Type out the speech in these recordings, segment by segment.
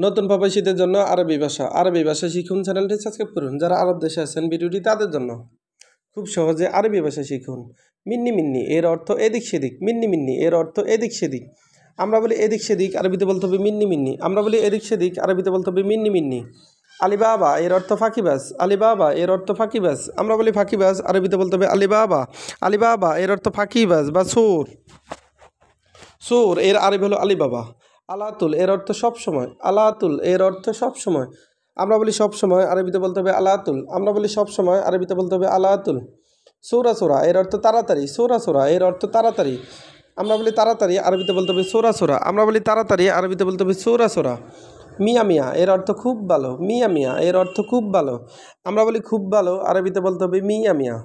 নতুন প্রবাসীদের জন্য আরবি ভাষা শিখুন চ্যানেলটি সাবস্ক্রাইব করুন। যারা আরব দেশে আছেন ভিডিওটি তাদের জন্য। খুব সহজে আরবি ভাষা শিখুন। মিন্নি মিন্নি এর অর্থ এদিক সেদিক। মিন্নি মিন্নি এর অর্থ এদিক সেদিক। আমরা বলি এদিক সেদিক, আরবিতে বলতে হবে মিন্নি মিন্নি। আমরা বলি এদিক সেদিক, আরবিতে বলতে হবে মিন্নি মিন্নি। আলিবাবা এর অর্থ ফাঁকিবাজ। আলিবাবা এর অর্থ ফাঁকিবাজ। আমরা বলি ফাঁকিবাজ, আরবিতে বলতে হবে আলিবাবা। আলিবাবা এর অর্থ ফাঁকিবাজ বা চোর। চোর এর আরবি হলো আলিবাবা। আলাতুল এর অর্থ সবসময়। আলাতুল এর অর্থ সবসময়। আমরা বলি সবসময়, আরবিতে বলতে হবে আলাতুল। আমরা বলি সবসময়, আরবিতে বলতে হবে আলাতুল। সোরা সোরা এর অর্থ তাড়াতাড়ি। সোরা সোরা এর অর্থ তাড়াতাড়ি। আমরা বলি তাড়াতাড়ি, আরবিতে বলতে হবে সোরা সোরা। আমরা বলি তাড়াতাড়ি, আরবিতে বলতে হবে সোরা সোরা। মিয়া মিয়া এর অর্থ খুব ভালো। মিয়া মিয়া এর অর্থ খুব ভালো। আমরা বলি খুব ভালো, আরবিতে বলতে হবে মিয়া মিয়া।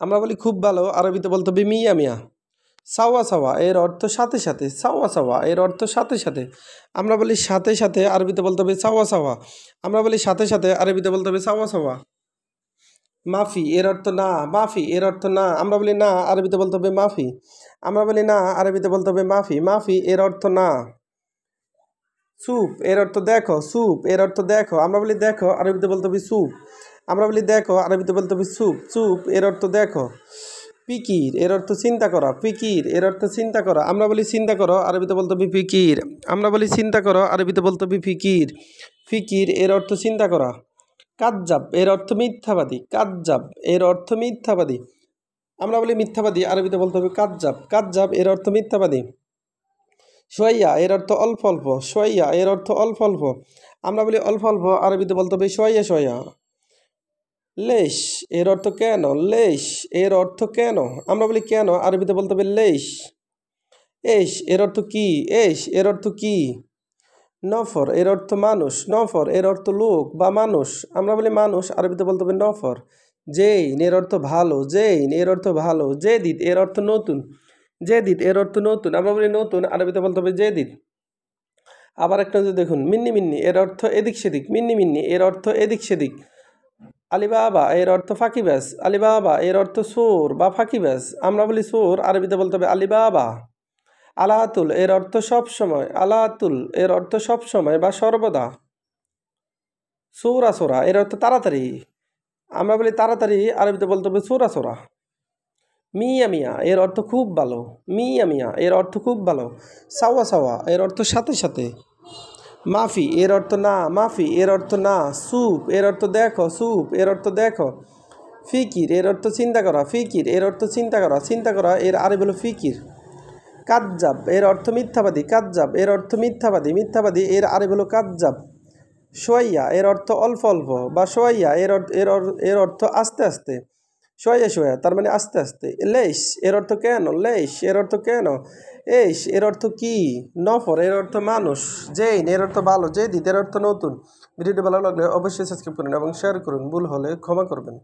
আমরা বলি খুব ভালো, আরবিতে বলতে হবে মিয়া মিয়া। সাওয়া সাওয়া এর অর্থ সাথে সাথে। সাওয়া সাওয়া এর অর্থ সাথে সাথে। আমরা বলি সাথে সাথে, আরবিতে বলতে হবে সাওয়া সাওয়া। আমরা বলি সাথে সাথে, আরবিতে বলতে হবে সাওয়া সাওয়া। মাফি এর অর্থ না। মাফি এর অর্থ না। আমরা বলি না, আরবিতে বলতে হবে মাফি। আমরা বলি না, আরবিতে বলতে হবে মাফি। মাফি এর অর্থ না। স্যুপ এর অর্থ দেখো। স্যুপ এর অর্থ দেখো। আমরা বলি দেখো, আরবিতে বলতে হবে স্যুপ। আমরা বলি দেখো, আরবিতে বলতে হবে স্যুপ। স্যুপ এর অর্থ দেখো। ফিকির এর অর্থ চিন্তা করা। ফিকির এর অর্থ চিন্তা করা। আমরা বলি চিন্তা করো, আরবিতে বলতে হবে ফিকির। আমরা বলি চিন্তা করো, আরবিতে বলতে হবে ফিকির। ফিকির এর অর্থ চিন্তা করা। কাজ্জাব এর অর্থ মিথ্যাবাদী। কাজ্জাব এর অর্থ মিথ্যাবাদী। আমরা বলি মিথ্যাবাদী, আরবিতে বলতে হবে কাজ্জাব। কাজ্জাব এর অর্থ মিথ্যাবাদী। সোয়াইয়া এর অর্থ অল্প অল্প। সোয়াইয়া এর অর্থ অল্প অল্প। আমরা বলি অল্প অল্প, আরবিতে বলতে হবে সোয়াইয়া সোয়াইয়া। লেশ এর অর্থ কেন। লেশ এর অর্থ কেন। আমরা বলি কেন, আরবিতে বলতে হবে লেশ। এশ এর অর্থ কি। এশ এর অর্থ কি। নফর এর অর্থ মানুষ। নফর এর অর্থ লোক বা মানুষ। আমরা বলি মানুষ, আরবিতে বলতে হবে নফর। জেইন এর অর্থ ভালো। জেইন এর অর্থ ভালো। জেদিদ এর অর্থ নতুন। জেদিদ এর অর্থ নতুন। আমরা বলি নতুন, আরবিতে বলতে হবে জেদিদ। আবার একটা যদি দেখুন, মিন্নি মিন্নি এর অর্থ এদিক সেদিক। মিন্নি মিন্নি এর অর্থ এদিক সেদিক। আলিবাবা এর অর্থ ফাঁকিবাজ। আলিবাবা এর অর্থ চোর বা ফাঁকিবাজ। আমরা বলি চোর, আরবিতে বলতে হবে আলিবাবা। আলাতুল এর অর্থ সবসময়। আলাতুল এর অর্থ সবসময় বা সর্বদা। সোরা সোরা এর অর্থ তাড়াতাড়ি। আমরা বলি তাড়াতাড়ি, আরবিতে বলতে হবে সোরা সোরা। মিয়া মিয়া এর অর্থ খুব ভালো। মিয়া মিয়া এর অর্থ খুব ভালো। সাওয়া সাওয়া এর অর্থ সাথে সাথে। মাফি এর অর্থ না। মাফি এর অর্থ না। স্যুপ এর অর্থ দেখো। স্যুপ এর অর্থ দেখো। ফিকির এর অর্থ চিন্তা করা। ফিকির এর অর্থ চিন্তা করা। চিন্তা করা এর আরবি হলো ফিকির। কাজ্জাব এর অর্থ মিথ্যাবাদী। কাজ্জাব এর অর্থ মিথ্যাবাদী। মিথ্যাবাদী এর আরবি হলো কাজ্জাব। সোয়াইয়া এর অর্থ অল্প অল্প বা সোয়াইয়া এর অর্থ আস্তে আস্তে। সোয়াইয়া সোয়া তার মানে আস্তে আস্তে। লেশ এর অর্থ কেন। লেশ এর অর্থ কেন। এশ এর অর্থ কি। নফর এর অর্থ মানুষ। জেইন এর অর্থ ভালো। জেদিদ এর অর্থ নতুন। ভিডিওটি ভালো লাগলে অবশ্যই সাবস্ক্রাইব করুন এবং শেয়ার করুন। ভুল হলে ক্ষমা করবেন।